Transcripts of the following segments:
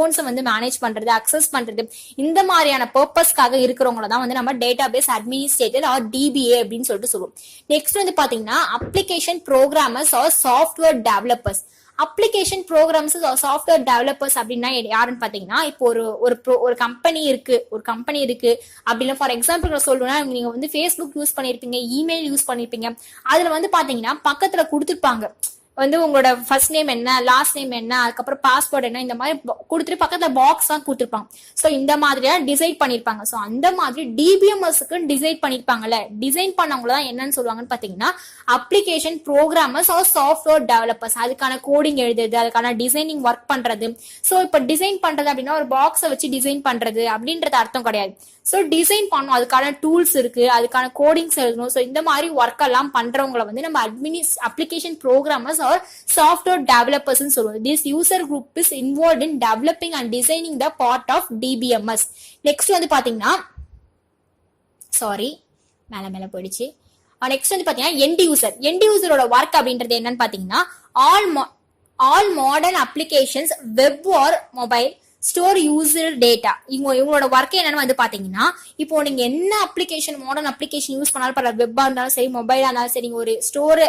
அக்கௌண்ட்ஸை வந்து மேனேஜ் பண்றது, அக்சஸ் பண்றது, இந்த மாதிரியான பர்பஸ்க்காக இருக்கிறவங்கள தான் வந்து நம்ம டேட்டாபேஸ் அட்மினிஸ்ட்ரேட்டர் ஆர் டிபிஏ அப்படின்னு சொல்லிட்டு சொல்லுவோம். நெக்ஸ்ட் வந்து பாத்தீங்கன்னா application programmers or software developers. Application programs software developers அப்படின்னா யாருன்னு பாத்தீங்கன்னா, இப்போ ஒரு கம்பெனி இருக்கு அப்படின்னா, ஃபார் எக்ஸாம்பிள் சொல்லணும்னா, நீங்க வந்து ஃபேஸ்புக் யூஸ் பண்ணிருப்பீங்க, இமெயில் யூஸ் பண்ணிருப்பீங்க. அதுல வந்து பாத்தீங்கன்னா பக்கத்துல கொடுத்துருப்பாங்க வந்து உங்களோட ஃபர்ஸ்ட் நேம் என்ன, லாஸ்ட் நேம் என்ன, அதுக்கப்புறம் பாஸ்வேர்ட் என்ன, இந்த மாதிரி கொடுத்துட்டு பக்கத்துல பாக்ஸ் தான் கொடுத்துருப்பாங்க. ஸோ இந்த மாதிரியா டிசைன் பண்ணிருப்பாங்க. ஸோ அந்த மாதிரி டிபிஎம்எஸ்க்கு டிசைன் பண்ணிருப்பாங்கல்ல, டிசைன் பண்ணவங்க தான் என்னன்னு சொல்லுவாங்கன்னு பாத்தீங்கன்னா application programmers or software developers. அதுக்கான கோடிங் எழுதுறது, அதுக்கான டிசைனிங் ஒர்க் பண்றது. ஸோ இப்போ டிசைன் பண்றது அப்படின்னா ஒரு பாக்ஸை வச்சு டிசைன் பண்றது அப்படின்றது அர்த்தம் கிடையாது. ஸோ டிசைன் பண்ணும், அதுக்கான டூல்ஸ் இருக்கு, அதுக்கான கோடிங்ஸ் எழுதணும். ஸோ இந்த மாதிரி ஒர்க் எல்லாம் பண்றவங்களை வந்து நம்ம application programmers or software developers சொல்லுவோம். This user group is involve in developing and designing the part of DBMS. Next வந்து பாத்தீங்கன்னா மேல போயிடுச்சு. நெக்ஸ்ட் வந்து பாத்தீங்கன்னா எண்ட் யூசரோட ஒர்க் அப்படின்றது என்னன்னு பாத்தீங்கன்னா all modern applications web or mobile store user data. இவங்களோட ஒர்க் என்னன்னு வந்து பாத்தீங்கன்னா, இப்போ நீங்க என்ன மாடர்ன் அப்ளிகேஷன் யூஸ் பண்ணாலும் பரவாயில்ல, வெப்பா இருந்தாலும் சரி, மொபைலா இருந்தாலும் சரி, ஒரு ஸ்டோர்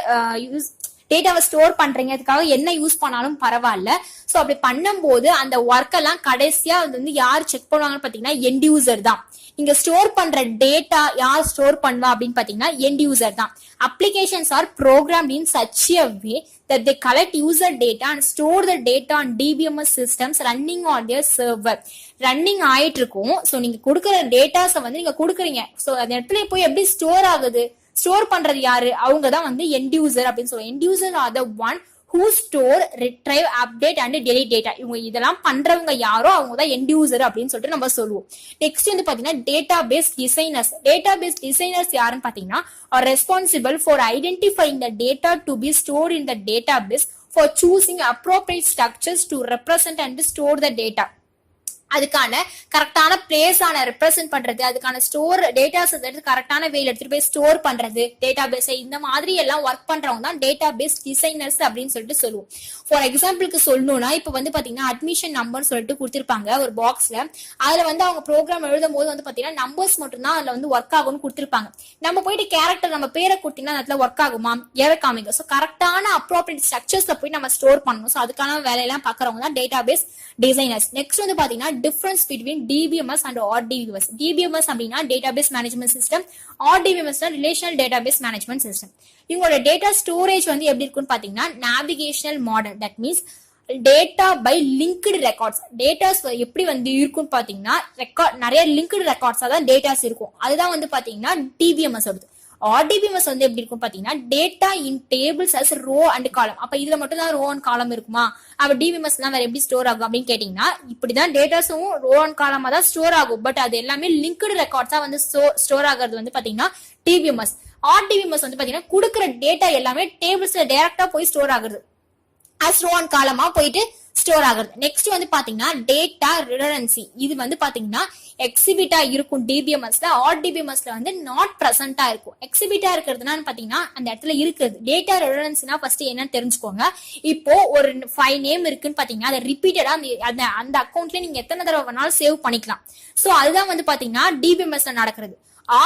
டேட்டாவை ஸ்டோர் பண்றீங்க, அதுக்காக என்ன யூஸ் பண்ணாலும் பரவாயில்ல. சோ அப்படி பண்ணும்போது அந்த ஒர்க் எல்லாம் கடைசியா வந்து யார் செக் பண்ணுவாங்கன்னு பாத்தீங்கன்னா எண்ட் யூசர் தான். நீங்க ஸ்டோர் பண்ற டேட்டா யார் ஸ்டோர் பண்ணுவா அப்படின்னு பாத்தீங்கன்னா எண்ட் யூசர் தான். Applications R programmed in such a way that they collect user data and store the data on DBMS systems running on their server. Running ஆயிட்டு இருக்கும். ஸோ நீங்க கொடுக்குற டேட்டாஸை வந்து நீங்க கொடுக்குறீங்க. ஸோ அந்த இடத்துல போய் எப்படி ஸ்டோர் ஆகுது, ஸ்டோர் பண்றது யாரு, அவங்க தான் வந்து எண்ட் யூசர் அப்படின்னு சொல்லுவாங்க. End user R the one who store, retrieve, update and delete data. இவங்க இதெல்லாம் பண்றவங்க யாரோ அவங்க தான் எண்ட் யூசர் அப்படின்னு சொல்லிட்டு நம்ம சொல்லுவோம். நெக்ஸ்ட் வந்து பாத்தீங்கன்னா டேட்டாபேஸ் டிசைனர்ஸ். டேட்டாபேஸ் டிசைனர்ஸ் யாருன்னு பாத்தீங்கன்னா are responsible for identifying the data to be stored in the database, for choosing appropriate structures to represent and store the data. அதுக்கான கரெக்டான பிளேஸ் ஆன ரெப்ரசென்ட் பண்றது, அதுக்கான ஸ்டோர் டேட்டாஸ் கரெக்டான வேல எடுத்துட்டு போய் ஸ்டோர் பண்றது டேட்டாபேஸ், இந்த மாதிரி எல்லாம் ஒர்க் பண்றவங்க தான் டேட்டாபேஸ் டிசைனர்ஸ் அப்படின்னு சொல்லிட்டு சொல்லுவோம். ஃபார் எக்ஸாம்பிளுக்கு சொல்லணும்னா, இப்போ வந்து பாத்தீங்கன்னா அட்மிஷன் நம்பர் சொல்லிட்டு கொடுத்திருப்பாங்க ஒரு பாக்ஸ்ல. அதுல வந்து அவங்க ப்ரோக்ராம் எழுதும் போது வந்து பாத்தீங்கன்னா நம்பர்ஸ் மட்டும் தான் அதுல வந்து ஒர்க் ஆகும்னு கொடுத்திருப்பாங்க. நம்ம போயிட்டு கேரக்டர் நம்ம பேரை கொடுத்தீங்கன்னா அதுல ஒர்க் ஆகுமா, எரர் காமிக்கும். ஸோ கரெக்டான அப்ரோப்ரியேட் ஸ்ட்ரக்சர்ஸ்ல போய் நம்ம ஸ்டோர் பண்ணணும். ஸோ அதுக்கான வேலையெல்லாம் பாக்குறவங்க தான் டேட்டாபேஸ் டிசைனர்ஸ். நெக்ஸ்ட் வந்து பாத்தீங்கன்னா difference between DBMS and RDBMS. DBMS அப்படின்னா database management system, RDBMS relational database management system. இவங்களோட டேட்டா ஸ்டோரேஜ் வந்து எப்படி இருக்குன்னு பாத்தீங்கன்னா navigational model. That means data by linked records. Datas எப்படி வந்து இருக்குன்னு பாத்தீங்கன்னா நிறைய linked records தான் டேட்டாஸ் இருக்கும். அதுதான் வந்து பாத்தீங்கன்னா DBMS வருது. RDBMS வந்து எப்படி இருக்கும் பாத்தீங்கன்னா data in tables as row and column. அப்ப இதுல மட்டும் தான் ரோ அண்ட் காலம் இருக்குமா, அப்ப DBMS எல்லாம் வேற எப்படி ஸ்டோர் ஆகும் அப்படின்னு கேட்டீங்கன்னா, இப்படிதான் டேட்டாஸும் ரோ அண்ட் காலமா தான் ஸ்டோர் ஆகும். பட் அது எல்லாமே லிங்க்டு ரெக்கார்ட்ஸா வந்து ஸ்டோர் ஆகிறது வந்து பாத்தீங்கன்னா DBMS. RDBMS வந்து பாத்தீங்கன்னா கொடுக்குற டேட்டா எல்லாமே டேபிள்ஸ்ல டைரக்டா போய் ஸ்டோர் ஆகுது, அஸ் ரோ அண்ட் காலமா போயிட்டு ஸ்டோர் ஆகுறது. நெக்ஸ்ட் வந்து பாத்தீங்கன்னா டேட்டா ரிடன்டன்சி. இது வந்து பாத்தீங்கன்னா எக்ஸிபிட்டா இருக்கும் டிபிஎம்எஸ்ல, ஆர்டிபிஎம்எஸ்ல வந்து நாட் பிரசன்டா இருக்கும். எக்ஸிபிட்டா இருக்கிறதுனா பாத்தீங்கன்னா அந்த இடத்துல இருக்குது. டேட்டா ரிடன்டன்சினா ஃபர்ஸ்ட் என்னன்னு தெரிஞ்சுக்கோங்க. இப்போ ஒரு 5 நேம் இருக்குன்னு பாத்தீங்கன்னா அதை ரிப்பீட்டடா அந்த அக்கௌண்ட்ல நீங்க எத்தனை தடவை வேணாலும் சேவ் பண்ணிக்கலாம். சோ அதுதான் வந்து பாத்தீங்கன்னா டிபிஎம்எஸ்ல நடக்கிறது.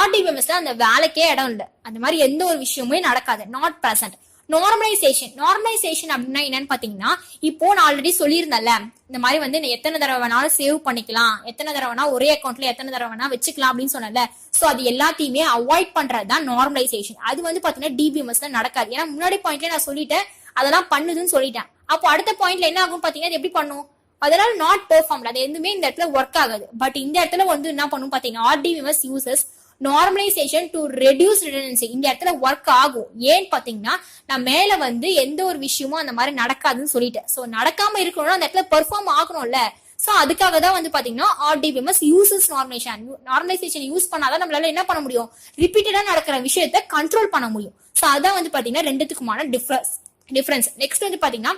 RDBMSல அந்த வேலைக்கே இடம் இல்லை, அந்த மாதிரி எந்த ஒரு விஷயமுமே நடக்காது, நாட் பிரசன்ட். நார்மலைசேஷன் அப்படின்னா என்னன்னு பாத்தீங்கன்னா, இப்போ நான் ஆல்ரெடி சொல்லியிருந்தேன்ல, இந்த மாதிரி வந்து எத்தனை தடவை வேணாலும் சேவ் பண்ணிக்கலாம், எத்தனை தடவை வேணா ஒரே அக்கௌண்ட்ல எத்தனை தடவை வேணா வச்சுக்கலாம் அப்படின்னு சொன்னல. சோ அது எல்லாத்தையுமே அவாய்ட் பண்றதுதான் நார்மலைசேஷன். அது வந்து பாத்தீங்கன்னா டிபிஎம்எஸ்ல நடக்காது. ஏன்னா முன்னாடி பாயிண்ட்ல நான் சொல்லிட்டேன் அதெல்லாம் பண்ணுதுன்னு சொல்லிட்டேன். அப்போ அடுத்த பாயிண்ட்ல என்ன ஆகும் பாத்தீங்கன்னா, அது எப்படி பண்ணும், அதனால நாட் பெர்ஃபார்ம்ட், அது எதுவுமே இந்த இடத்துல ஒர்க் ஆகாது. பட் இந்த இடத்துல வந்து என்ன பண்ணும் பாத்தீங்கன்னா, RDBMS uses normalization to reduce redundancy. இந்த இடத்துல ஒர்க் ஆகும். ஏன்னு பாத்தீங்கன்னா, நான் மேல வந்து எந்த ஒரு விஷயமும் அந்த மாதிரி நடக்காதுன்னு சொல்லிட்டேன். சோ நடக்காம இருக்கணும்னா அந்த இடத்துல பெர்ஃபார்ம் ஆகணும்ல. சோ அதுக்காக தான் வந்து பாத்தீங்கன்னா RDBMS யூசஸ் நார்மலைசேஷன் யூஸ் பண்ணாதான் நம்மளால என்ன பண்ண முடியும், ரிப்பீட்டடா நடக்கிற விஷயத்த கண்ட்ரோல் பண்ண முடியும். சோ அதான் வந்து பாத்தீங்கன்னா ரெண்டுத்துக்குமான டிஃபரன்ஸ். நெக்ஸ்ட் வந்து பாத்தீங்கன்னா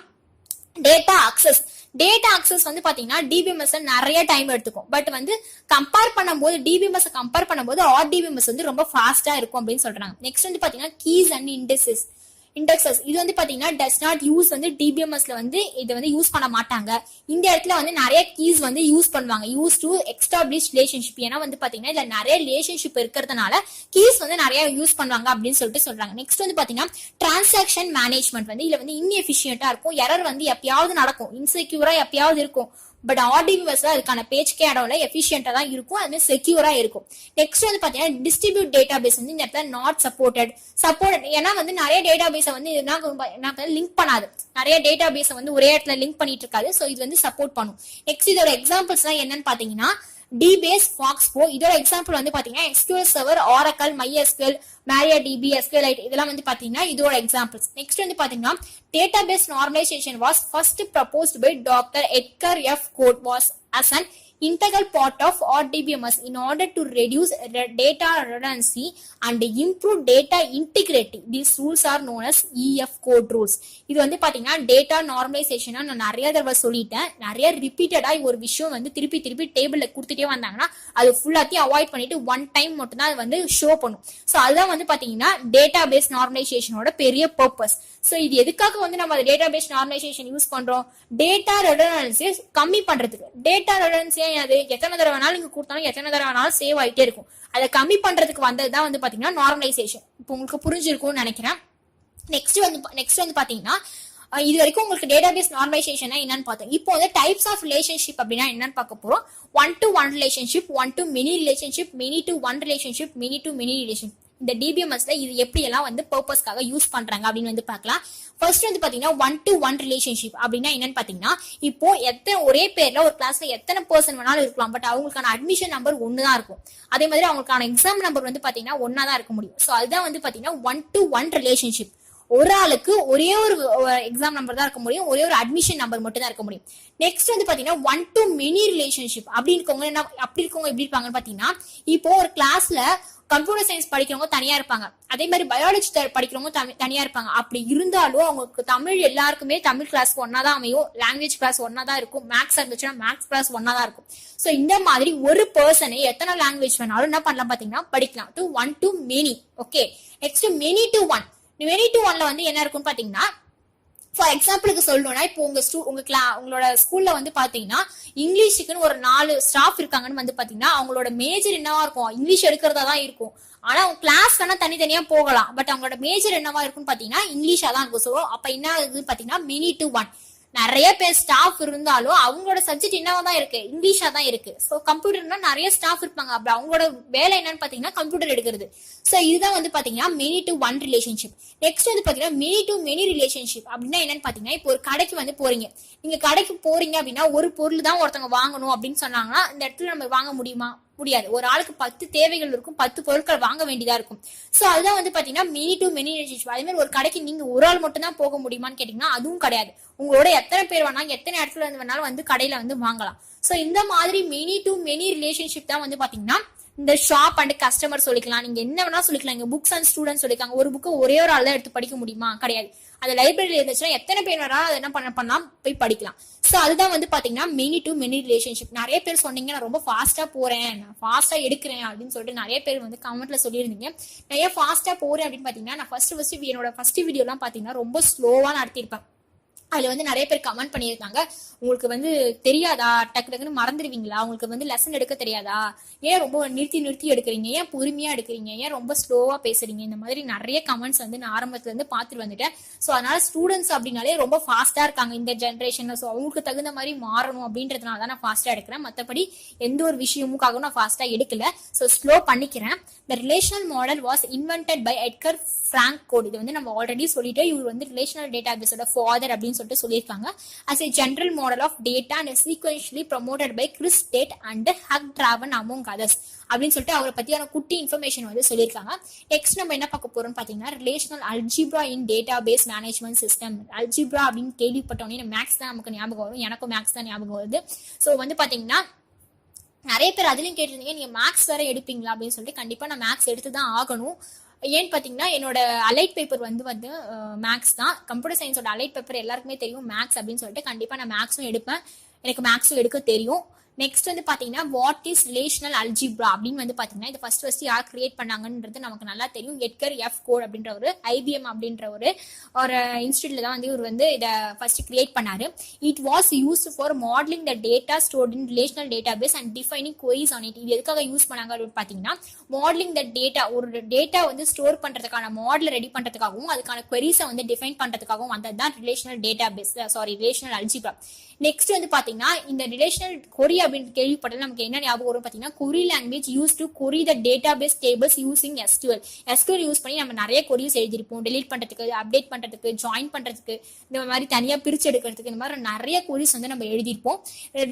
டேட்டா அக்சஸ் வந்து பாத்தீங்கன்னா டிபிஎம்எஸ் நிறைய டைம் எடுத்துக்கும். பட் வந்து கம்பேர் பண்ணும்போது டிபிஎம்எஸ் கம்பேர் பண்ணும்போது RDBMS வந்து ரொம்ப ஃபாஸ்டா இருக்கும் அப்படின்னு சொல்றாங்க. நெக்ஸ்ட் வந்து பாத்தீங்கன்னா கீஸ் அண்ட் இண்டெக்ஸஸ் இது வந்து பாத்தீங்கன்னா டஸ் நாட் யூஸ் வந்து டிபிஎம்எஸ்ல வந்து இதை வந்து யூஸ் பண்ண மாட்டாங்க. இந்த இடத்துல வந்து நிறைய கீஸ் வந்து யூஸ் பண்ணுவாங்க, யூஸ் டு எஸ்டாப்ளிஷ் ரிலேஷன்ஷிப். ஏன்னா வந்து பாத்தீங்கன்னா இதுல நிறைய ரிலேஷன்ஷிப் இருக்கிறதுனால கீஸ் வந்து நிறைய யூஸ் பண்ணுவாங்க அப்படின்னு சொல்லிட்டு சொல்றாங்க. நெக்ஸ்ட் வந்து பாத்தீங்கன்னா டிரான்சாக்ஷன் மேனேஜ்மெண்ட் வந்து இதுல வந்து இன்எஃபிஷியன்ட்டா இருக்கும், எரர் வந்து எப்பயாவது நடக்கும், இன்செக்யூரா எப்பயாவது இருக்கும். பட் ஆர்டிபிஎஸ்ல அதுக்கான பேஜ்கே இடம்ல எஃபிஷியன்ட்டா தான் இருக்கும், அது செக்யூரா இருக்கும். நெக்ஸ்ட் வந்து பாத்தீங்கன்னா டிஸ்ட்ரிபியூட் டேட்டாபேஸ் வந்து இந்த இடத்துல நாட் சப்போர்ட்டட் ஏன்னா வந்து நிறைய டேட்டாபேஸை வந்து லிங்க் பண்ணாது, நிறைய டேட்டாபேஸை வந்து ஒரே இடத்துல லிங்க் பண்ணிட்டு இருக்காது. ஸோ இது வந்து சப்போர்ட் பண்ணும். நெக்ஸ்ட் இதோட எக்ஸாம்பிள்ஸ் தான் என்னன்னு பாத்தீங்கன்னா டிபேஸ், ஃபாக்ஸ்போ. இதோட எக்ஸாம்பிள் வந்து பாத்தீங்கன்னா SQL server, oracle, MySQL, MariaDB, SQLite இதெல்லாம் வந்து பாத்தீங்கன்னா இதோட எக்ஸாம்பிள்ஸ். நெக்ஸ்ட் வந்து பாத்தீங்கன்னா database normalization was first proposed by Dr. Edgar F. Code was as an integral part of RDBMS in order to reduce data redundancy and improve data integrity. These rules are known as EF code rules. இது வந்து பாத்தீங்கன்னா data நார்மலைசேஷனா நான் நிறைய தடவை சொல்லிட்டேன், நிறைய ரிப்பீட்டடா ஒரு விஷயம் வந்து திருப்பி திருப்பி டேபிள்ல கொடுத்துட்டே வந்தாங்கன்னா அது ஃபுல்லாத்தையும் அவாய்ட் பண்ணிட்டு ஒன் டைம் மட்டும் தான் அது வந்து ஷோ பண்ணும். ஸோ அதுதான் வந்து பாத்தீங்கன்னா டேட்டா பேஸ் நார்மலைசேஷனோட பெரிய பர்பஸ். ஸோ இது எதுக்காக வந்து நம்ம டேட்டா பேஸ் நார்மலைசேஷன் யூஸ் பண்றோம்? டேட்டா ரெடண்டன்சி கம்மி பண்றதுக்கு. டேட்டா ரெடண்டன்சி அது எத்தனை தடவை வேணாலும் நீங்க கொடுத்தாலும் எத்தனை தடவை வேணாலும் சேவ் ஆகிட்டே இருக்கும். அதை கம்மி பண்றதுக்கு வந்ததுதான் வந்து பாத்தீங்கன்னா நார்மலைசேஷன். இப்போ உங்களுக்கு புரிஞ்சிருக்கும்னு நினைக்கிறேன். நெக்ஸ்ட் வந்து பாத்தீங்கன்னா இது வரைக்கும் உங்களுக்கு டேட்டாபேஸ் நார்மலைசேஷன் என்னன்னு பார்த்தோம். இப்போ வந்து டைப்ஸ் ஆஃப் ரிலேஷன்ஷிப் அப்படின்னா என்னன்னு பார்க்க போறோம். 1-to-1 relationship, 1-to-many relationship, many-to-one relationship, many-to-many relationship. இந்த டிபிஎம்எஸ்ல இது எப்படி எல்லாம் வந்து பர்பஸ்க்காக யூஸ் பண்றாங்க அப்படின்னு வந்து பார்க்கலாம். ஃபர்ஸ்ட் வந்து பாத்தீங்கன்னா 1-to-1 ரிலேஷன்ஷிப் அப்படின்னா என்னன்னு பாத்தீங்கன்னா இப்போ ஒரே பேர்ல ஒரு கிளாஸ்ல எத்தனை பர்சன் வேணாலும் இருக்கலாம், பட் அவங்களுக்கான அட்மிஷன் நம்பர் ஒண்ணுதான் இருக்கும். அதே மாதிரி அவங்களுக்கான எக்ஸாம் நம்பர் வந்து பாத்தீங்கன்னா ஒன்னாதான் இருக்க முடியும். ஸோ அதுதான் வந்து பாத்தீங்கன்னா 1-to-1 ரிலேஷன்ஷிப். ஒரு ஆளுக்கு ஒரே ஒரு எக்ஸாம் நம்பர் தான் இருக்க முடியும், ஒரே ஒரு அட்மிஷன் நம்பர் மட்டும் தான் இருக்க முடியும். நெக்ஸ்ட் வந்து பாத்தீங்கன்னா 1-to-many ரிலேஷன்ஷிப் அப்படி இருக்கவங்க எப்படி இருப்பாங்கன்னு பாத்தீங்கன்னா இப்போ ஒரு கிளாஸ்ல கம்ப்யூட்டர் சயின்ஸ் படிக்கிறவங்க தனியா இருப்பாங்க, அதே மாதிரி பயாலஜி படிக்கிறவங்க தனியா இருப்பாங்க. அப்படி இருந்தாலும் அவங்களுக்கு தமிழ் எல்லாருக்குமே தமிழ் கிளாஸ் ஒன்னாதான் அமையும், லாங்குவேஜ் கிளாஸ் ஒன்னாதான் இருக்கும், மேக்ஸ் இருந்துச்சுன்னா மேக்ஸ் கிளாஸ் ஒன்னாதான் இருக்கும். ஸோ இந்த மாதிரி ஒரு பர்சனை எத்தனை லாங்குவேஜ் வேணாலும் என்ன பண்ணலாம் பாத்தீங்கன்னா படிக்கலாம். 1-to-many. Okay, next many-to-one. many-to-oneல வந்து என்ன இருக்கும்னு பாத்தீங்கன்னா ஃபார் எக்ஸாம்பிளுக்கு சொல்லணும்னா இப்போ உங்களோட ஸ்கூல்ல வந்து பாத்தீங்கன்னா இங்கிலீஷுக்குன்னு ஒரு 4 ஸ்டாஃப் இருக்காங்கன்னு வந்து பாத்தீங்கன்னா அவங்களோட மேஜர் என்னவா இருக்கும்? இங்கிலீஷ் எடுக்கிறதா தான் இருக்கும். ஆனா அவங்க கிளாஸ் வேணா தனித்தனியா போகலாம், பட் அவங்களோட மேஜர் என்னவா இருக்கும்னு பாத்தீங்கன்னா இங்கிலீஷா தான் இருக்கும். ஸோ அப்ப என்ன ஆகுதுன்னு பாத்தீங்கன்னா many-to-one. நிறைய பேர் ஸ்டாஃப் இருந்தாலும் அவங்களோட சப்ஜெக்ட் என்னவா தான் இருக்கு? இங்கிலீஷா தான் இருக்கு. ஸோ கம்ப்யூட்டர்னா நிறைய ஸ்டாஃப் இருப்பாங்க, அப்படி அவங்களோட வேலை என்னன்னு பாத்தீங்கன்னா கம்ப்யூட்டர் எடுக்கிறது. ஸோ இதுதான் வந்து பாத்தீங்கன்னா many-to-one ரிலேஷன்ஷிப். நெக்ஸ்ட் வந்து பாத்தீங்கன்னா many-to-many ரிலேஷன்ஷிப் அப்படின்னா என்னன்னு பாத்தீங்கன்னா இப்போ ஒரு கடைக்கு வந்து போறீங்க, நீங்க கடைக்கு போறீங்க அப்படின்னா ஒரு பொருள் தான் ஒருத்தவங்க வாங்கணும் அப்படின்னு சொன்னாங்கன்னா இந்த இடத்துல நம்ம வாங்க முடியுமா? முடியாது. ஒரு ஆளுக்கு 10 தேவைகள் இருக்கும், 10 பொருட்கள் வாங்க வேண்டியதா இருக்கும். சோ அதுதான் வந்து பாத்தீங்கன்னா many-to-many ரிலேஷன்ஷிப். அதே மாதிரி ஒரு கடைக்கு நீங்க ஒரு ஆள் மட்டும் தான் போக முடியுமான்னு கேட்டீங்கன்னா அதுவும் கிடையாது. உங்களோட எத்தனை பேர் வேணாலும் எத்தனை இடத்துல இருந்து வேணாலும் வந்து கடையில வந்து வாங்கலாம். சோ இந்த மாதிரி many-to-many ரிலேஷன்ஷிப் தான் வந்து பாத்தீங்கன்னா இந்த ஷாப் அண்ட் கஸ்டமர் சொல்லிக்கலாம், நீங்க என்ன வேணா சொல்லிக்கலாம். இங்க புக்ஸ் அண்ட் ஸ்டூடெண்ட் சொல்லிருக்காங்க. ஒரு புக்கு ஒரே ஒரு ஆள் தான் எடுத்து படிக்க முடியுமா? கிடையாது. அந்த லைப்ரரியில இருந்துச்சுன்னா எத்தனை பேர் வேணாலும் அதை என்ன பண்ணலாம், போய் படிக்கலாம். சோ அதுதான் வந்து பாத்தீங்கன்னா many-to-many ரிலேஷன்ஷிப். நிறைய பேர் சொன்னீங்க நான் ரொம்ப ஃபாஸ்டா போறேன், நான் ஃபாஸ்டா எடுக்கிறேன் அப்படின்னு சொல்லிட்டு நிறைய பேர் வந்து கமெண்ட்ல சொல்லியிருந்தீங்க. நான் ஏன் ஃபாஸ்டா போறேன் அப்படின்னு பாத்தீங்கன்னா நான் என்னோட ஃபர்ஸ்ட் வீடியோ எல்லாம் பாத்தீங்கன்னா ரொம்ப ஸ்லோவா நடத்திருப்பேன். அதுல வந்து நிறைய பேர் கமெண்ட் பண்ணியிருந்தாங்க, உங்களுக்கு வந்து தெரியாதா, டக்கு டக்குன்னு மறந்துடுவீங்களா, உங்களுக்கு வந்து லெசன் எடுக்க தெரியாதா, ஏன் ரொம்ப நிறுத்தி எடுக்கிறீங்க, ஏன் பொறுமையா எடுக்கிறீங்க, ஏன் ரொம்ப ஸ்லோவா பேசுறீங்க, இந்த மாதிரி நிறைய கமெண்ட்ஸ் வந்து நான் ஆரம்பத்துல இருந்து பாத்துட்டு வந்துட்டேன். ஸோ அதனால ஸ்டூடெண்ட்ஸ் அப்படின்னாலே ரொம்ப ஃபாஸ்டா இருக்காங்க இந்த ஜென்ரேஷன்ல. ஸோ அவங்களுக்கு தகுந்த மாதிரி மாறணும் அப்படின்றதுனால தான் நான் ஃபாஸ்டா எடுக்கிறேன். மற்றபடி எந்த ஒரு விஷயமுக்காகவும் நான் ஃபாஸ்டா எடுக்கல. ஸோ ஸ்லோ பண்ணிக்கிறேன். The relational model was invented by Edgar Frank Codd. இது வந்து நம்ம ஆல்ரெடி சொல்லிட்டு இவர் வந்து ரிலேஷனல் டேட்டாபேஸோட ஃபாதர் அப்படின்னு சொல்லிட்டு சொல்லியிருக்காங்க. as a general model of data and sequentially promoted by Chris Tate and Hugh Draven among others அப்படின்னு சொல்லிட்டு அவரை பத்தியான குட்டி இன்ஃபர்மேஷன் வந்து சொல்லியிருக்காங்க. நெக்ஸ்ட் நம்ம என்ன பார்க்க போறோம்னு பாத்தீங்கன்னா ரிலேஷனல் அல்ஜிப்ரா இன் டேட்டாபேஸ் மேனேஜ்மெண்ட் சிஸ்டம். அல்ஜிப்ரா அப்படின்னு கேள்விப்பட்டோன்னே மேக்ஸ் தான் நமக்கு ஞாபகம் வரும், எனக்கும் மேக்ஸ் தான் ஞாபகம் வருது. ஸோ வந்து பாத்தீங்கன்னா நிறைய பேர் அதுலயும் கேட்டிருந்தீங்க நீங்க மேக்ஸ் வேற எடுப்பீங்களா அப்படின்னு சொல்லிட்டு. கண்டிப்பா நான் மேக்ஸ் எடுத்து தான் ஆகணும். ஏன்னு பாத்தீங்கன்னா என்னோட அலைட் பேப்பர் வந்து மேக்ஸ் தான். கம்ப்யூட்டர் சயின்ஸோட அலைட் பேப்பர் எல்லாருக்குமே தெரியும் மேக்ஸ் அப்படின்னு சொல்லிட்டு. கண்டிப்பா நான் மேக்ஸும் எடுப்பேன், எனக்கு மேக்ஸும் எடுக்க தெரியும். நெக்ஸ்ட் வந்து பாத்தீங்கன்னா வாட் இஸ் ரிலேஷனல் அல்ஜிப்ரா அப்படின்னு வந்து பாத்தீங்கன்னா இது ஃபர்ஸ்ட் யார் கிரியேட் பண்ணாங்கன்றது நமக்கு நல்லா தெரியும். எட்கர் எஃப் கோட் அப்படின்ற ஒரு ஐபிஎம் அப்படின்ற ஒரு இன்ஸ்டியூட்ல தான் வந்து இவர் வந்து இதை ஃபர்ஸ்ட் கிரியேட் பண்ணாரு. It was used for modelling the data stored in relational database and defining queries on it. இது எதுக்காக யூஸ் பண்ணாங்க அப்படின்னு பாத்தீங்கன்னா மாடலிங் த டேட்டா, ஒரு டேட்டா வந்து ஸ்டோர் பண்றதுக்கான மாடல் ரெடி பண்றதுக்காகவும் அதுக்கான queries வந்து டிஃபைன் பண்றதுக்காகவும் வந்ததுதான் relational database relational algebra. Next வந்து பாத்தீங்கன்னா இந்த ரிலேஷனல் கொரி அப்படின்னு கேள்விப்பட்டது நமக்கு என்ன ஞாபகம் வரும் பாத்தீங்கன்னா query language use to query the database tables using SQL use பண்ணி நம்ம நிறைய கொரிஸ் எழுதிருப்போம். டெலீட் பண்றதுக்கு, அப்டேட் பண்றதுக்கு, ஜாயின் பண்றதுக்கு, இந்த மாதிரி தனியா பிரிச்சு எடுக்கிறதுக்கு, இந்த மாதிரி நிறைய கொரிஸ் வந்து நம்ம எழுதிருப்போம்.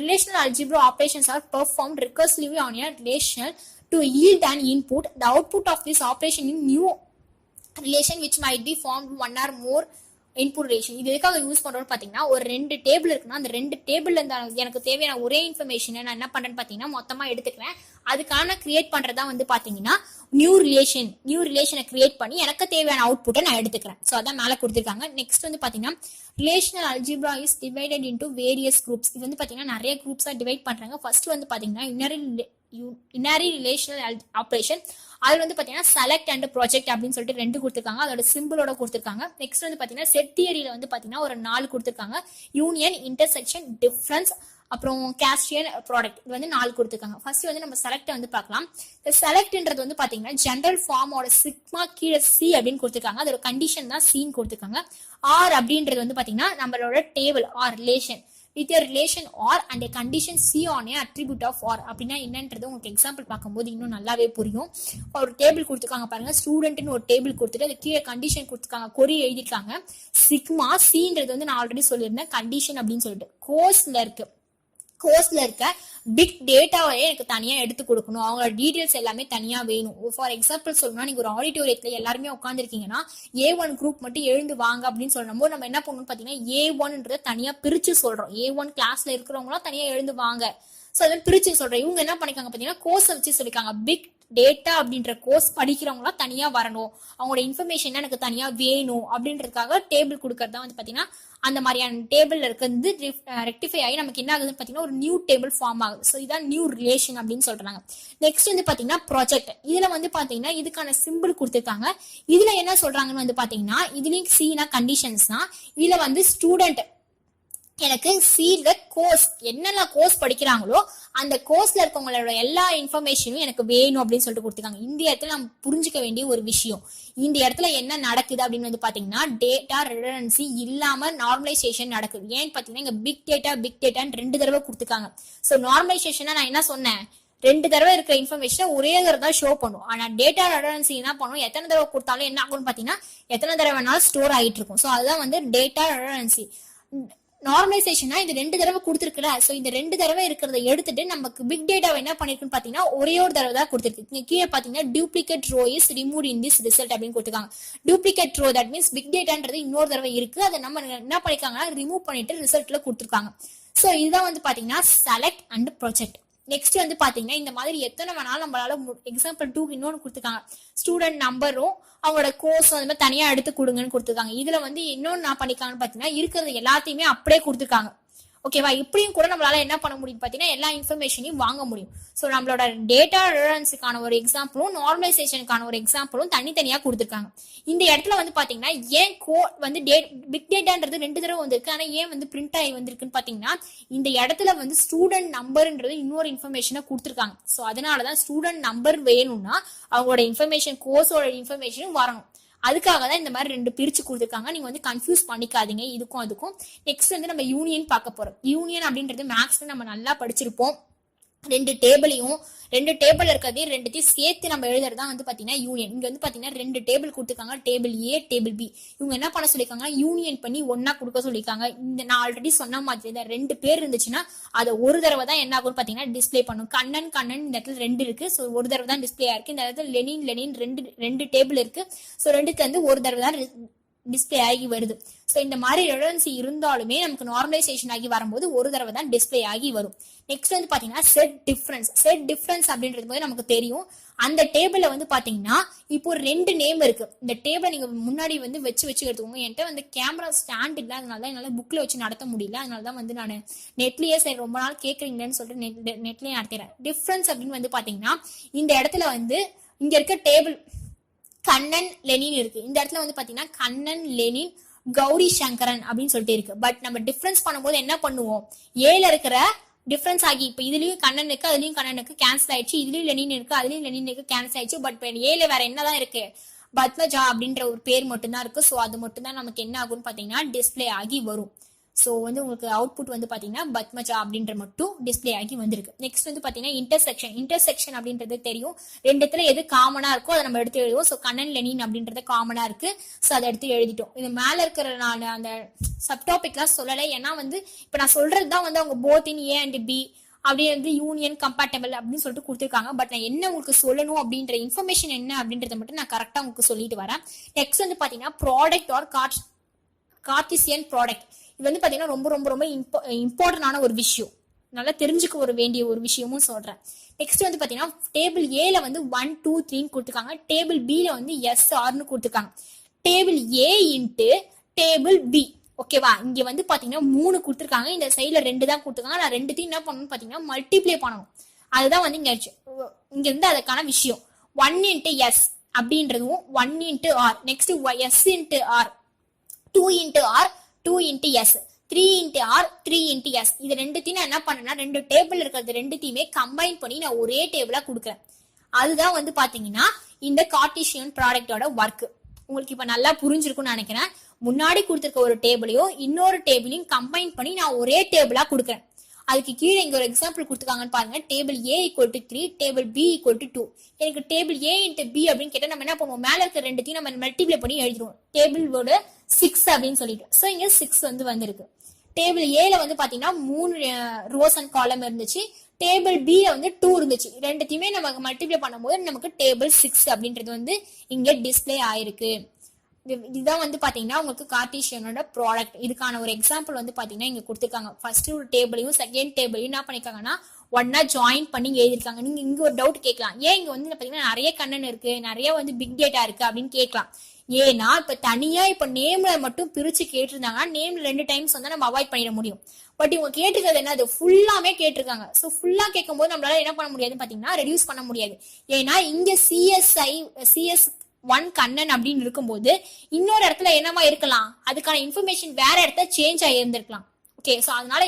Relational algebra operations are performed recursively on a relation to yield an input. The output of this operation in new relation which might be formed one or more input relation. இது எதுக்காக use பண்றோம்னு பாத்தீங்கன்னா ஒரு 2 table இருக்குன்னா அந்த 2 டேபிள்ல இருந்து எனக்கு தேவையான ஒரே இன்ஃபர்மேஷனை நான் என்ன பண்றேன்னு பாத்தீங்கன்னா மொத்தமா எடுத்துக்கிறேன். அதுக்கான கிரியேட் பண்றதா வந்து பாத்தீங்கன்னா நியூ ரிலேஷனை கிரியேட் பண்ணி எனக்கு தேவையான அவுட்புட்டை நான் எடுத்துக்கிறேன். ஸோ அதான் மேலே கொடுத்துருக்காங்க. நெக்ஸ்ட் வந்து பாத்தீங்கன்னா relational algebra is divided into various groups. இது வந்து பாத்தீங்கன்னா நிறைய குரூப்ஸா டிவைட் பண்றாங்க. ஃபர்ஸ்ட் வந்து பாத்தீங்கன்னா இனரி ரிலேஷனல் ஆபரேஷன். அது வந்து பாத்தீங்கன்னா செலக்ட் அண்ட் ப்ராஜெக்ட் அப்படின்னு சொல்லிட்டு 2 கொடுத்துருக்காங்க, அதோட சிம்பிளோட கொடுத்துருக்காங்க. நெக்ஸ்ட் வந்து பாத்தீங்கன்னா செட் தியரியில வந்து பாத்தீங்கன்னா ஒரு 4 கொடுத்துருக்காங்க. யூனியன், இன்டர்செக்ஷன், டிஃபரன்ஸ், அப்புறம் கேஸ்டியன், ப்ராடக்ட். இது வந்து 4 கொடுத்துருக்காங்க. ஃபர்ஸ்ட் வந்து நம்ம செலக்ட் வந்து பார்க்கலாம். செலக்ட்ன்றது வந்து பாத்தீங்கன்னா ஜெனரல் ஃபார்மோட சிக்மா கீழே சி அப்படின்னு கொடுத்துருக்காங்க. அதோட கண்டிஷன் தான் சீன் கொடுத்துருக்காங்க. ஆர் அப்படின்றது வந்து பாத்தீங்கன்னா நம்மளோட table or relation with a relation or and a condition C on a attribute of or அப்படின்னா என்னன்றது உங்களுக்கு எக்ஸாம்பிள் பார்க்கும்போது இன்னும் நல்லாவே புரியும். ஒரு டேபிள் கொடுத்துருக்காங்க பாருங்க, ஸ்டூடெண்ட்னு ஒரு டேபிள் கொடுத்துட்டு அது கீழே கண்டிஷன் கொடுத்துருக்காங்க, கொரி எழுதிருக்காங்க. சிக்மா சின்றது வந்து நான் ஆல்ரெடி சொல்லியிருந்தேன் கண்டிஷன் அப்படின்னு சொல்லிட்டு. கோர்ஸ்ல இருக்க பிக் டேட்டாவே எனக்கு தனியா எடுத்து கொடுக்கணும், அவங்களோட டீடைல்ஸ் எல்லாமே தனியா வேணும். ஃபார் எக்ஸாம்பிள் சொல்லணும்னா நீங்க ஒரு ஆடிட்டோரியத்துல எல்லாருமே உட்காந்துருக்கீங்கன்னா A1 குரூப் மட்டும் எழுந்து வாங்க அப்படின்னு சொல்லணும். நம்ம என்ன பண்ணணும் பாத்தீங்கன்னா A1ன்றத தனியா பிரிச்சு சொல்றோம். A1 கிளாஸ்ல இருக்கிறவங்களாம் தனியா எழுந்து வாங்க. சோ அதை பிரிச்சு சொல்றேன். இவங்க என்ன பண்ணிருக்காங்க பாத்தீங்கன்னா கோர்ஸ் வச்சு சொல்லிருக்காங்க. பிக் டேட்டா அப்படின்ற கோர்ஸ் படிக்கிறவங்களா தனியா வரணும், அவங்களோட இன்ஃபர்மேஷன் எனக்கு தனியா வேணும் அப்படின்றதுக்காக டேபிள் கொடுக்கறதா வந்து பாத்தீங்கன்னா அந்த மாதிரியான டேபிள் இருக்கிறது ரெக்டிஃபை ஆகி நமக்கு என்ன ஆகுதுன்னு பாத்தீங்கன்னா ஒரு நியூ டேபிள் ஃபார்ம் ஆகுது. ஸோ இதான் நியூ ரிலேஷன் அப்படின்னு சொல்றாங்க. நெக்ஸ்ட் வந்து பாத்தீங்கன்னா ப்ராஜெக்ட். இதுல வந்து பாத்தீங்கன்னா இதுக்கான சிம்பிள் கொடுத்துருக்காங்க. இதுல என்ன சொல்றாங்கன்னு வந்து பாத்தீங்கன்னா இதுலயும் சீனா கண்டிஷன்ஸ் தான். இதுல வந்து ஸ்டூடெண்ட் எனக்கு சீல கோர்ஸ் என்னெல்லாம் கோர்ஸ் படிக்கிறாங்களோ அந்த கோர்ஸ்ல இருக்கவங்களோட எல்லா இன்ஃபர்மேஷனும் எனக்கு வேணும் அப்படின்னு சொல்லிட்டு கொடுத்துருக்காங்க. இந்த இடத்துல நம்ம புரிஞ்சுக்க வேண்டிய ஒரு விஷயம், இந்த இடத்துல என்ன நடக்குது அப்படின்னு வந்து பாத்தீங்கன்னா டேட்டா ரிடன்டன்சி இல்லாம நார்மலைசேஷன் நடக்குது. ஏன்னு பாத்தீங்கன்னா இங்க பிக் டேட்டான்னு 2 தடவை கொடுத்துருக்காங்க. ஸோ நார்மலைசேஷனா நான் என்ன சொன்னேன், 2 தடவை இருக்கிற இன்ஃபர்மேஷனை ஒரே தடவை தான் ஷோ பண்ணும். ஆனா டேட்டா ரிடன்டன்சி என்ன பண்ணும், எத்தனை தடவை கொடுத்தாலும் என்ன ஆகும்னு பாத்தீங்கன்னா எத்தனை தடவை வேணாலும் ஸ்டோர் ஆகிட்டு இருக்கும். ஸோ அதுதான் வந்து டேட்டா ரிடன்டன்சி. நார்மலைசேஷனா இது 2 தடவை கொடுத்துருக்குல, சோ இந்த 2 தடவை இருக்கிறத எடுத்துட்டு நமக்கு பிக் டேட்டாவை என்ன பண்ணிருக்குன்னு பாத்தீங்கன்னா ஒரே ஒரு தடவை தான் கொடுத்துருக்கு. நீங்க கீழே பாத்தீங்கன்னா duplicate row is remove in this result அப்படின்னு கொடுத்துருக்காங்க. Duplicate row that means big டேட்டான்றது இன்னொரு தடவை இருக்கு, அதை நம்ம என்ன பண்ணிருக்காங்கன்னா ரிமூவ் பண்ணிட்டு ரிசல்ட்ல கொடுத்துருக்காங்க. சோ இதுதான் வந்து பாத்தீங்கன்னா செலக்ட் அண்ட் ப்ராஜெக்ட். நெக்ஸ்ட் வந்து பாத்தீங்கன்னா இந்த மாதிரி எத்தனை வேணாலும் நம்மளால எக்ஸாம்பிள் 2 இன்னொன்னு கொடுத்துருக்காங்க. ஸ்டூடெண்ட் நம்பரும் அவங்களோட கோர்ஸ் அந்த மாதிரி தனியா எடுத்து கொடுங்கன்னு கொடுத்துருக்காங்க. இதுல வந்து இன்னொன்னு நான் பண்ணிருக்காங்கன்னு பாத்தீங்கன்னா இருக்கிறது எல்லாத்தையுமே அப்படியே கொடுத்துருக்காங்க. ஓகேவா, இப்படியும் கூட நம்மளால என்ன பண்ண முடியும் பாத்தீங்கன்னா எல்லா இன்ஃபர்மேஷனையும் வாங்க முடியும். ஸோ நம்மளோட டேட்டா ரிடன்டன்சிக்கான ஒரு எக்ஸாம்பிளும் நார்மலைசேஷனுக்கான ஒரு எக்ஸாம்பிளும் தனித்தனியா கொடுத்துருக்காங்க. இந்த இடத்துல வந்து பாத்தீங்கன்னா ஏன் வந்து பிக் டேட்டான்றது 2 தடவை வந்திருக்கு, ஆனா ஏன் வந்து பிரிண்ட் ஆகி வந்திருக்குன்னு பாத்தீங்கன்னா இந்த இடத்துல வந்து ஸ்டூடெண்ட் நம்பர்ன்றது இன்னொரு இன்ஃபர்மேஷனை கொடுத்துருக்காங்க. ஸோ அதனாலதான் ஸ்டூடெண்ட் நம்பர் வேணும்னா அவங்களோட இன்ஃபர்மேஷன் கோர்ஸோட இன்ஃபர்மேஷனும் வரணும். அதுக்காக தான் இந்த மாதிரி 2 பிரிச்சு கொடுத்துருக்காங்க. நீங்க வந்து கன்ஃபியூஸ் பண்ணிக்காதீங்க இதுக்கும் அதுக்கும். நெக்ஸ்ட் வந்து நம்ம யூனியன் பார்க்க போறோம். யூனியன் அப்படின்றது மேக்ஸ்ல நம்ம நல்லா படிச்சிருப்போம். 2 டேபிள் இருக்கிறதையும் 2த்தையும் சேர்த்து நம்ம எழுதுறதா வந்து பாத்தீங்கன்னா யூனியன். இங்க வந்து பாத்தீங்கன்னா 2 டேபிள் கொடுத்துருக்காங்க, டேபிள் ஏ டேபிள் பி. இவங்க என்ன பண்ண சொல்லிருக்காங்க, யூனியன் பண்ணி ஒன்னா கொடுக்க சொல்லிருக்காங்க. இந்த நான் ஆல்ரெடி சொன்ன மாதிரி இந்த 2 பேர் இருந்துச்சுன்னா அதை ஒரு தடவை தான் என்ன ஆகும் பாத்தீங்கன்னா டிஸ்பிளே பண்ணும். கண்ணன் இந்த இடத்துல 2 இருக்கு, சோ ஒரு தடவை தான் டிஸ்பிளே ஆயிருக்கு. இந்த இடத்துல லெனின் 2 டேபிள் இருக்கு, சோ 2க்கு வந்து ஒரு தடவை தான் டிஸ்பிளே ஆகி வருது. ஸோ இந்த மாதிரி ரெடன்சி இருந்தாலுமே நமக்கு நார்மலைசேஷன் ஆகி வரும்போது ஒரு தடவை தான் டிஸ்பிளே ஆகி வரும். நெக்ஸ்ட் வந்து பாத்தீங்கன்னா செட் டிஃபரன்ஸ் அப்படின்றது போது நமக்கு தெரியும். அந்த டேபிள்ல வந்து பாத்தீங்கன்னா இப்போ ஒரு 2 நேம் இருக்கு. இந்த டேபிளை நீங்க முன்னாடி வந்து வச்சு எடுத்துக்கோங்க. என்கிட்ட வந்து கேமரா ஸ்டாண்ட் இல்லை, அதனால என்னால புக்ல வச்சு நடத்த முடியல. அதனாலதான் வந்து நான் நெட்லயே சரி ரொம்ப நாள் கேட்கறீங்களேன்னு சொல்லிட்டு நெட்லயே நடத்துறேன். டிஃபரன்ஸ் அப்படின்னு வந்து பாத்தீங்கன்னா இந்த இடத்துல வந்து இங்க இருக்க டேபிள் கண்ணன் லெனின் இருக்கு. இந்த இடத்துல வந்து பாத்தீங்கன்னா கண்ணன் லெனின் கௌரி சங்கரன் அப்படின்னு சொல்லிட்டு இருக்கு. பட் நம்ம டிஃபரன்ஸ் பண்ணும்போது என்ன பண்ணுவோம், ஏல இருக்கிற டிஃபரன்ஸ் ஆகி இப்ப இதுலயும் கண்ணன் இருக்கு, அதுலயும் கண்ணனுக்கு கேன்சல் ஆயிடுச்சு, இதுலயும் லெனின் இருக்கு, அதுலயும் லெனின் இருக்கு, கேன்சல் ஆயிடுச்சு. பட் ஏல வேற என்னதான் இருக்கு, பத்மஜா அப்படின்ற ஒரு பேர் மட்டும்தான் இருக்கு. ஸோ அது மட்டும் தான் நமக்கு என்ன ஆகும்னு பாத்தீங்கன்னா டிஸ்பிளே ஆகி வரும். ஸோ வந்து உங்களுக்கு அவுட்புட் வந்து பாத்தீங்கன்னா பத்மஜா அப்படின்ற மட்டும் டிஸ்பிளே ஆகி வந்திருக்கு. நெக்ஸ்ட் வந்து பாத்தீங்கன்னா இன்டர்செக்ஷன் அப்படின்றது தெரியும். ரெண்டுத்துல எது காமனா இருக்கோ அதை நம்ம எடுத்து எழுதுவோம். ஸோ கண்ணன் லெனின் அப்படின்றது காமனா இருக்கு. ஸோ அதை எடுத்து எழுதிட்டோம். இது மேல இருக்கிற நான் அந்த சப்டாபிக்லாம் சொல்லலை, ஏன்னா வந்து இப்ப நான் சொல்றதுதான் வந்து அவங்க both in A and B அப்படி வந்து யூனியன் கம்பேட்டபிள் அப்படின்னு சொல்லிட்டு கொடுத்துருக்காங்க. பட் நான் என்ன உங்களுக்கு சொல்லணும் அப்படின்ற இன்ஃபர்மேஷன் என்ன அப்படின்றத மட்டும் நான் கரெக்டா உங்களுக்கு சொல்லிட்டு வரேன். நெக்ஸ்ட் வந்து பாத்தீங்கன்னா ப்ராடக்ட் ஆர் கார்டீசியன் ப்ராடக்ட். இது வந்து பாத்தீங்கன்னா ரொம்ப ரொம்ப ரொம்ப இம்பார்ட்டன்டான ஒரு விஷயம், நல்லா தெரிஞ்சுக்க வேண்டிய ஒரு விஷயமும் சொல்றேன். நெக்ஸ்ட் வந்து பாத்தீங்கன்னா டேபிள் ஏல வந்து 1 2 3 கொடுத்துருக்காங்க. டேபிள் பில வந்து SRன்னு கொடுத்துருக்காங்க. Table A into table B, ஓகேவா? இங்க வந்து பாத்தீங்கன்னா 3 கொடுத்துருக்காங்க, இந்த சைட்ல 2 தான் கொடுத்துருக்காங்க. நான் ரெண்டுத்தையும் என்ன பண்ணணும்னு பாத்தீங்கன்னா மல்டிப்ளை பண்ணணும். அதுதான் வந்து இங்க இருந்து அதுக்கான விஷயம். 1 இன்ட்டு எஸ் அப்படின்றதும் 1 into R, next S into R, 2 into R, 2 into S, 3 into R, 3 into S. இது ரெண்டுத்தையும் நான் என்ன பண்ணேன்னா 2 டேபிள் இருக்கிறது ரெண்டுத்தையுமே கம்பைன் பண்ணி நான் ஒரே டேபிளா கொடுக்குறேன். அதுதான் வந்து பாத்தீங்கன்னா இந்த கார்டீசியன் ப்ராடக்டோட ஒர்க். உங்களுக்கு இப்ப நல்லா புரிஞ்சிருக்கும்னு நினைக்கிறேன். முன்னாடி கொடுத்துருக்க ஒரு டேபிளையும் இன்னொரு டேபிளையும் கம்பைன் பண்ணி நான் ஒரே டேபிளா கொடுக்குறேன். அதுக்கு கீழே இங்க ஒரு எக்ஸாம்பிள் கொடுத்துருக்காங்கன்னு பாருங்க. Table A equal to 3, table B equal to 2. எனக்கு டேபிள் ஏ இன்ட்டு பி அப்படின்னு கேட்டா நம்ம என்ன பண்ணுவோம், மேல இருக்க ரெண்டுத்தையும் நம்ம மல்டிப்ளை பண்ணி எழுதிடுவோம். டேபிளோட 6 அப்படின்னு சொல்லிட்டு. ஸோ இங்க 6 வந்து வந்திருக்கு. டேபிள் ஏல வந்து பாத்தீங்கன்னா 3 ரோஸ் அண்ட் காலம் இருந்துச்சு. டேபிள் பி வந்து 2 இருந்துச்சு. ரெண்டுத்தையுமே நமக்கு மல்டிப்ளை பண்ணும்போது நமக்கு டேபிள் 6 அப்படின்றது வந்து இங்க டிஸ்பிளே ஆயிருக்கு. இதுதான் வந்து பாத்தீங்கன்னா உங்களுக்கு கார்டீசியனோட ப்ராடக்ட். இதுக்கான ஒரு எக்ஸாம்பிள் வந்து பாத்தீங்கன்னா இங்க கொடுத்துருக்காங்க. ஃபர்ஸ்ட் ஒரு டேபிளையும் செகண்ட் டேபிளையும் என்ன பண்ணிருக்காங்கன்னா ஒன்னா ஜாயின் பண்ணி எழுதிருக்காங்க. நீங்க இங்க ஒரு டவுட் கேட்கலாம், ஏன் இங்க வந்து பாத்தீங்கன்னா நிறைய கண்ணன் இருக்கு, நிறைய வந்து பிக் டேட்டா இருக்கு அப்படின்னு கேட்கலாம். ஏன்னா இப்ப தனியா இப்ப நேம்ல மட்டும் பிரிச்சு கேட்டிருந்தாங்கன்னா நேம்ல 2 டைம்ஸ் வந்து நம்ம அவாய்ட் பண்ணிட முடியும். பட் இவங்க கேட்டுக்கிறது என்ன, அது ஃபுல்லாமே கேட்டிருக்காங்க. ஸோ ஃபுல்லா கேட்கும் போது நம்மளால என்ன பண்ண முடியாதுன்னு பாத்தீங்கன்னா ரெடியூஸ் பண்ண முடியாது. ஏன்னா இங்க CS1 கண்ணன் அப்படின்னு இருக்கும்போது இன்னொரு இடத்துல என்னமா இருக்கலாம், அதுக்கான இன்ஃபர்மேஷன் வேற இடத்துல சேஞ்ச் ஆகி இருந்திருக்கலாம். ஓகே, ஸோ அதனால